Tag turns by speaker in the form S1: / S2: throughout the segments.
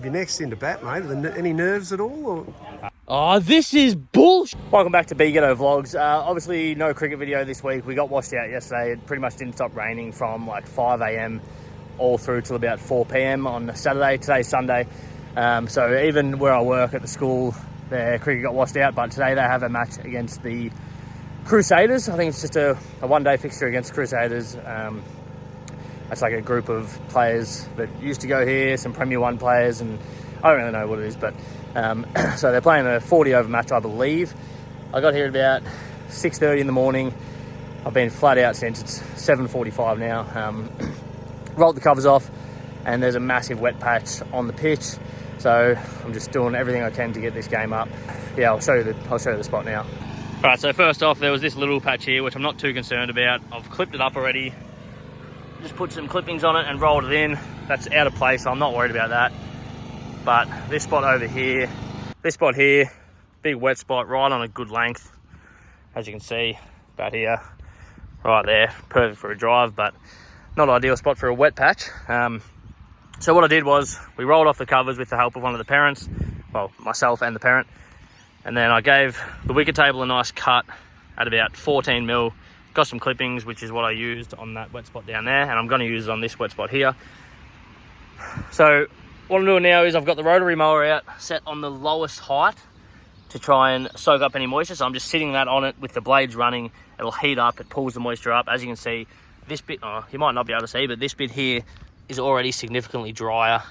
S1: You're next into bat, mate. Any nerves at all? Or?
S2: Oh, this is bullshit. Welcome back to Ghetto Vlogs. Obviously, no cricket video this week. We got washed out yesterday. It pretty much didn't stop raining from like 5 a.m. all through till about 4 p.m. on Saturday. Today's Sunday. So even where I work at the school, their cricket got washed out. But today they have a match against the Crusaders. I think it's just a one-day fixture against Crusaders. That's like a group of players that used to go here, some Premier 1 players, and I don't really know what it is, but so they're playing a 40-over match, I believe. I got here at about 6:30 in the morning. I've been flat out since. It's 7:45 now. Rolled the covers off, and there's a massive wet patch on the pitch. So I'm just doing everything I can to get this game up. Yeah, I'll show you the spot now. All right, so first off, there was this little patch here, which I'm not too concerned about. I've clipped it up already. Just put some clippings on it and rolled it in. That's out of place, so I'm not worried about that. But this spot over here, big wet spot right on a good length. As you can see, about here, right there, perfect for a drive, but not ideal spot for a wet patch. So what I did was, we rolled off the covers with the help of one of the parents, well, myself and the parent, and then I gave the wicket table a nice cut at about 14 mil. Got some clippings, which is what I used on that wet spot down there, and I'm going to use it on this wet spot here. So what I'm doing now is I've got the rotary mower out, set on the lowest height to try and soak up any moisture. So I'm just sitting that on it with the blades running. It'll heat up, it pulls the moisture up. As you can see, this bit, you might not be able to see, but this bit here is already significantly drier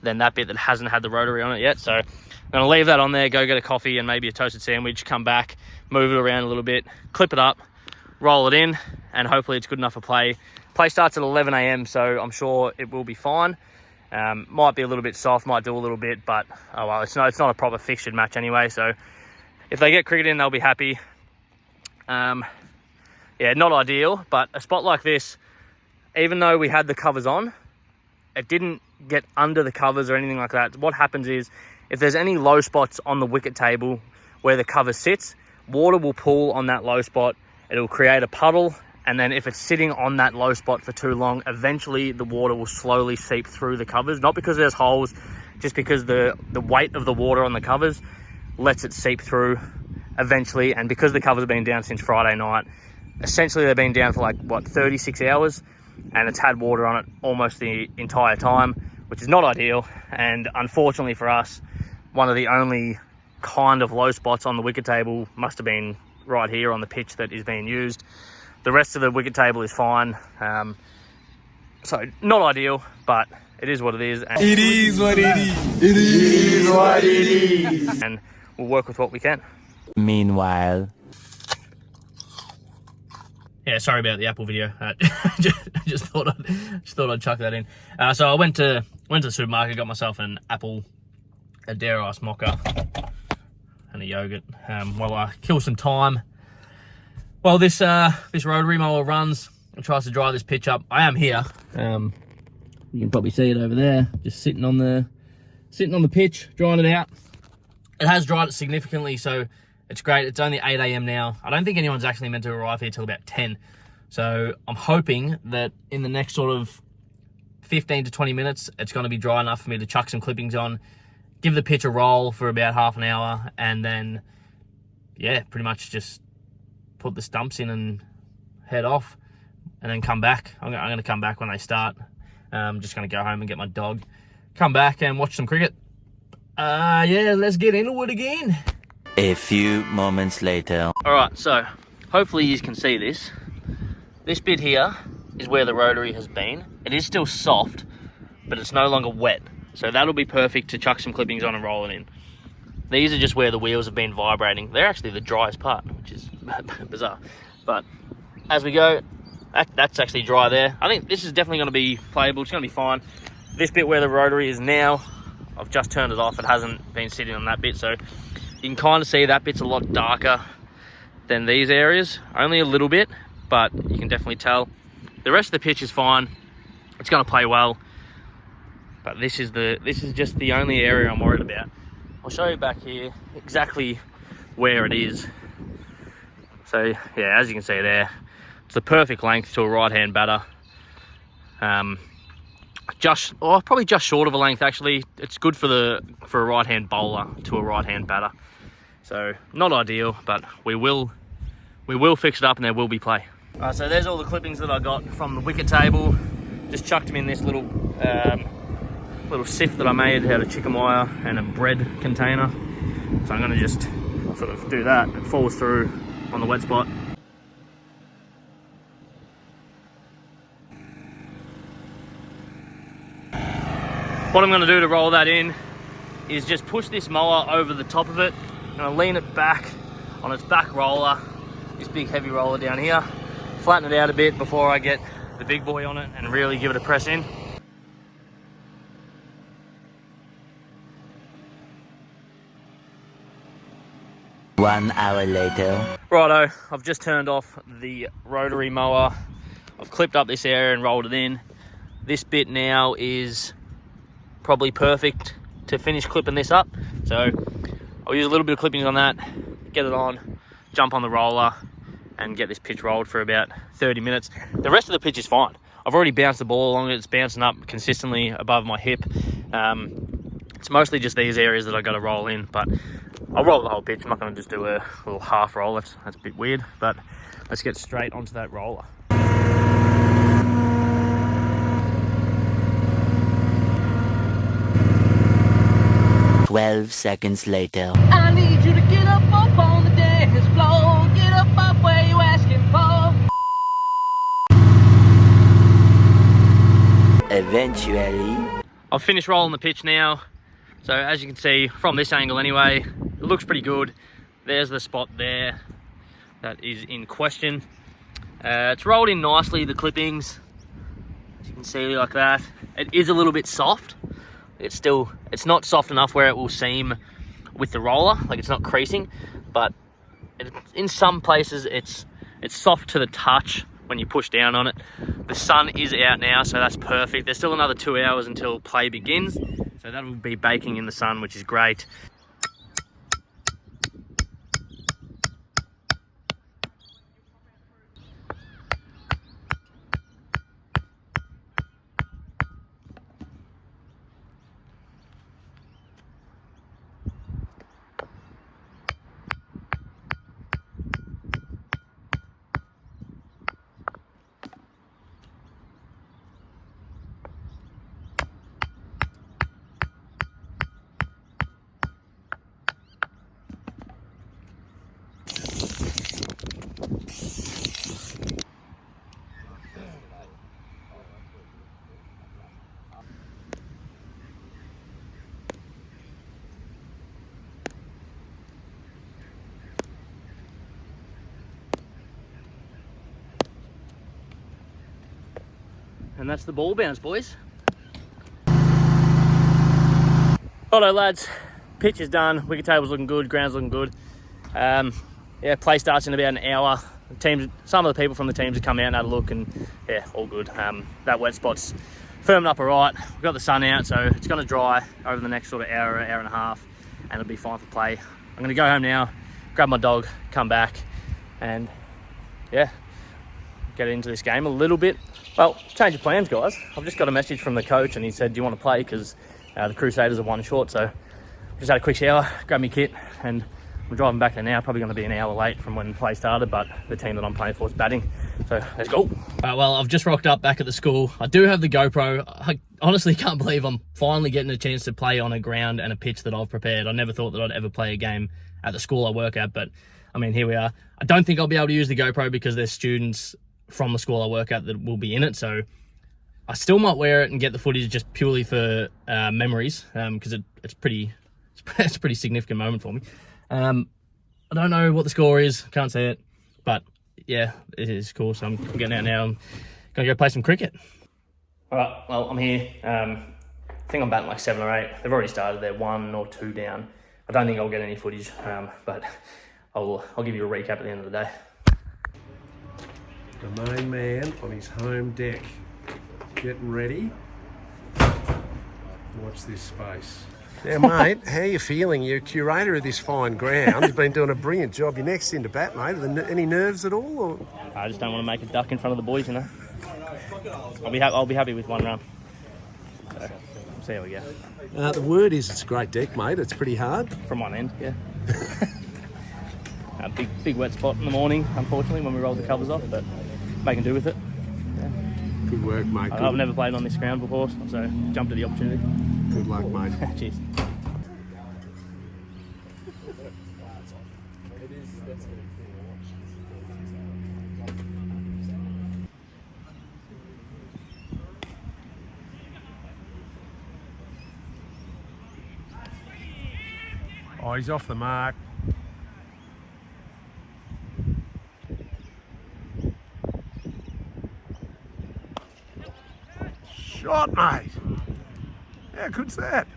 S2: than that bit that hasn't had the rotary on it yet. So I'm going to leave that on there, go get a coffee and maybe a toasted sandwich, come back, move it around a little bit, clip it up, roll it in, and hopefully it's good enough for play. Play starts at 11 a.m, so I'm sure it will be fine. Might be a little bit soft, might do a little bit, but oh well, it's not a proper fixtured match anyway, so if they get cricket in, they'll be happy. Yeah, not ideal, but a spot like this, even though we had the covers on, it didn't get under the covers or anything like that. What happens is, if there's any low spots on the wicket table where the cover sits, water will pool on that low spot. It'll create a puddle, and then if it's sitting on that low spot for too long, eventually the water will slowly seep through the covers. Not because there's holes, just because the weight of the water on the covers lets it seep through eventually. And because the covers have been down since Friday night, essentially they've been down for like, what, 36 hours, and it's had water on it almost the entire time, which is not ideal. And unfortunately for us, one of the only kind of low spots on the wicket table must have been right here on the pitch that is being used. The rest of the wicket table is fine. So not ideal, but it is what it is. And
S1: it is what it is. It is what it is.
S2: And we'll work with what we can.
S3: Meanwhile.
S2: Yeah, sorry about the Apple video. just thought I'd chuck that in. So I went to the supermarket, got myself an apple, a dare ice mocha, and a yogurt. While I kill some time while this rotary mower runs and tries to dry this pitch up. I am here. You can probably see it over there, just sitting on the pitch, drying it out. It has dried it significantly, so it's great. It's only 8 a.m. now. I don't think anyone's actually meant to arrive here till about 10. So I'm hoping that in the next sort of 15 to 20 minutes, it's going to be dry enough for me to chuck some clippings on, give the pitch a roll for about half an hour, and then, yeah, pretty much just put the stumps in and head off, and then come back. I'm going to come back when they start. I'm just going to go home and get my dog, come back and watch some cricket. Yeah, let's get into it again.
S3: A few moments later.
S2: All right, so hopefully you can see this. This bit here is where the rotary has been. It is still soft, but it's no longer wet. So that'll be perfect to chuck some clippings on and roll it in. These are just where the wheels have been vibrating. They're actually the driest part, which is bizarre. But as we go, that's actually dry there. I think this is definitely going to be playable. It's going to be fine. This bit where the rotary is now, I've just turned it off. It hasn't been sitting on that bit. So you can kind of see that bit's a lot darker than these areas. Only a little bit, but you can definitely tell. The rest of the pitch is fine. It's going to play well. But this is just the only area I'm worried about. I'll show you back here exactly where it is. So yeah, as you can see there, it's the perfect length to a right-hand batter. probably just short of a length actually. It's good for a right-hand bowler to a right-hand batter. So not ideal, but we will fix it up and there will be play. Alright, so there's all the clippings that I got from the wicket table. Just chucked them in this little sift that I made out of chicken wire and a bread container. So I'm going to just sort of do that. It falls through on the wet spot. What I'm going to do to roll that in is just push this mower over the top of it. I'm going to lean it back on its back roller, this big heavy roller down here, flatten it out a bit before I get the big boy on it and really give it a press in.
S3: One hour later.
S2: Righto, I've just turned off the rotary mower. I've clipped up this area and rolled it in. This bit now is probably perfect to finish clipping this up. So I'll use a little bit of clippings on that, get it on, jump on the roller and get this pitch rolled for about 30 minutes. The rest of the pitch is fine. I've already bounced the ball along it. It's bouncing up consistently above my hip. It's mostly just these areas that I got to roll in, but I'll roll the whole pitch. I'm not going to just do a little half roll. That's a bit weird, but let's get straight onto that roller.
S3: 12 seconds later.
S4: I need you to get up on the dance floor. Get up where you asking for.
S3: Eventually.
S2: I've finished rolling the pitch now. So as you can see from this angle anyway, it looks pretty good. There's the spot there that is in question. It's rolled in nicely, the clippings. As you can see like that. It is a little bit soft. It's not soft enough where it will seam with the roller, like it's not creasing, but in some places it's soft to the touch when you push down on it. The sun is out now, so that's perfect. There's still another 2 hours until play begins, so that will be baking in the sun, which is great. And that's the ball bounce, boys. Righto, lads. Pitch is done. Wicket table's looking good. Ground's looking good. Yeah, play starts in about an hour. Some of the people from the teams have come out and had a look, and yeah, all good. That wet spot's firming up all right. We've got the sun out, so it's going to dry over the next sort of hour and a half, and it'll be fine for play. I'm going to go home now, grab my dog, come back, and yeah, get into this game a little bit. Well, change of plans, guys. I've just got a message from the coach and he said, do you want to play? Because the Crusaders are one short. So just had a quick shower, grabbed my kit, and I'm driving back there now. Probably going to be an hour late from when play started, but the team that I'm playing for is batting. So let's go. Well, I've just rocked up back at the school. I do have the GoPro. I honestly can't believe I'm finally getting a chance to play on a ground and a pitch that I've prepared. I never thought that I'd ever play a game at the school I work at, but I mean, here we are. I don't think I'll be able to use the GoPro because there's students from the school I work at that will be in it, so I still might wear it and get the footage just purely for memories, because it's a pretty significant moment for me. I don't know what the score is, can't say it, but yeah, it is cool. So I'm getting out now. I'm gonna go play some cricket. All right, well, I'm here. I think I'm batting like 7 or 8. They've already started. They're 1 or 2 down. I don't think I'll get any footage, but I'll give you a recap at the end of the day.
S1: The main man on his home deck, getting ready. Watch this space. Yeah, mate, how are you feeling? You're curator of this fine ground. You've been doing a brilliant job. You're next into bat, mate. Any nerves at all? Or?
S2: I just don't want to make a duck in front of the boys, you know. I'll be happy with 1 run. So there we go.
S1: The word is it's a great deck, mate. It's pretty hard.
S2: From one end, yeah. A big wet spot in the morning, unfortunately, when we rolled the covers off, but making do with it. Yeah.
S1: Good work, mate.
S2: I've never played on this ground before, so jumped at the opportunity.
S1: Good luck, mate.
S2: Cheers.
S1: Oh, he's off the mark. Shot, mate. How good's that?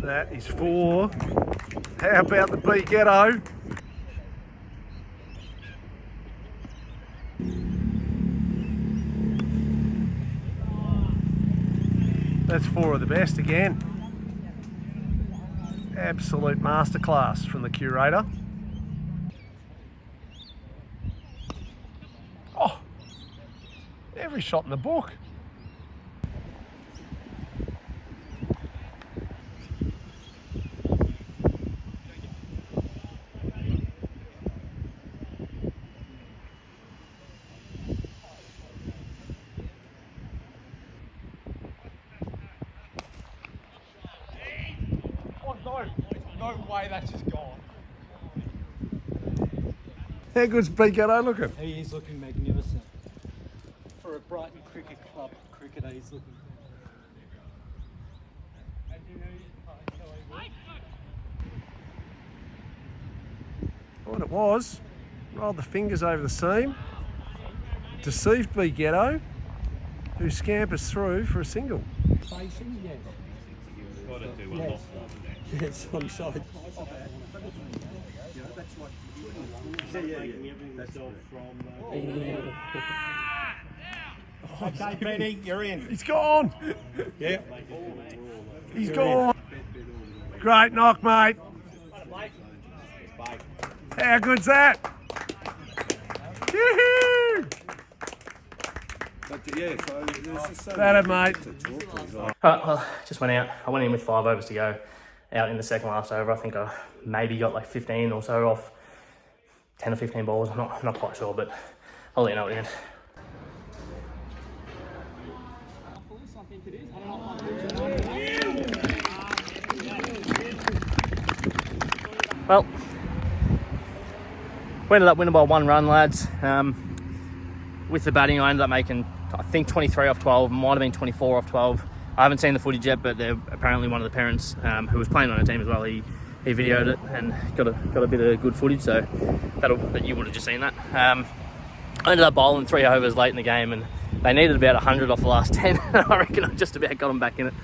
S1: That is 4. How about the B ghetto? That's 4 of the best again. Absolute masterclass from the curator. Oh, every shot in the book. No way that's just gone. How good's B Ghetto looking?
S5: He is looking magnificent. For a Brighton Cricket Club cricketer, he's looking.
S1: What it was, rolled the fingers over the seam, deceived B Ghetto, who scampers through for a single.
S5: Facing, yes.
S6: Got to do one
S5: Yes.
S6: off.
S5: Yes, on side.
S6: Okay, Benny, you're in.
S1: He's gone!
S6: Yeah.
S1: He's gone! Great knock, mate. How good's that? Yoo-hoo! That it, mate.
S2: Alright, well, just went out. I went in with 5 overs to go. Out in the second last over, I think I maybe got like 15 or so off 10 or 15 balls. I'm not quite sure, but I'll let you know at the end. Well, we ended up winning by 1 run, lads. With the batting, I ended up making, I think, 23 off 12, might have been 24 off 12. I haven't seen the footage yet, but they're apparently one of the parents who was playing on a team as well. He videoed it and got a bit of good footage, so that you would have just seen that. I ended up bowling 3 overs late in the game, and they needed about 100 off the last 10. I reckon I just about got them back in it.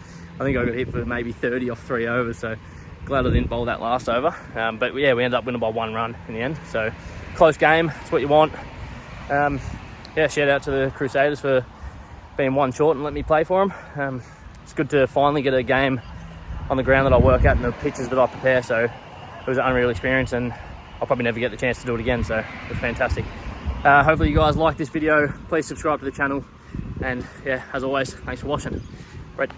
S2: I think I got hit for maybe 30 off 3 overs, so glad I didn't bowl that last over. But yeah, we ended up winning by 1 run in the end. So close game, that's what you want. Yeah, shout out to the Crusaders for being 1 short and letting me play for them. It's good to finally get a game on the ground that I work at and the pitches that I prepare. So it was an unreal experience, and I'll probably never get the chance to do it again. So it was fantastic. Hopefully you guys like this video. Please subscribe to the channel. And yeah, as always, thanks for watching. Right.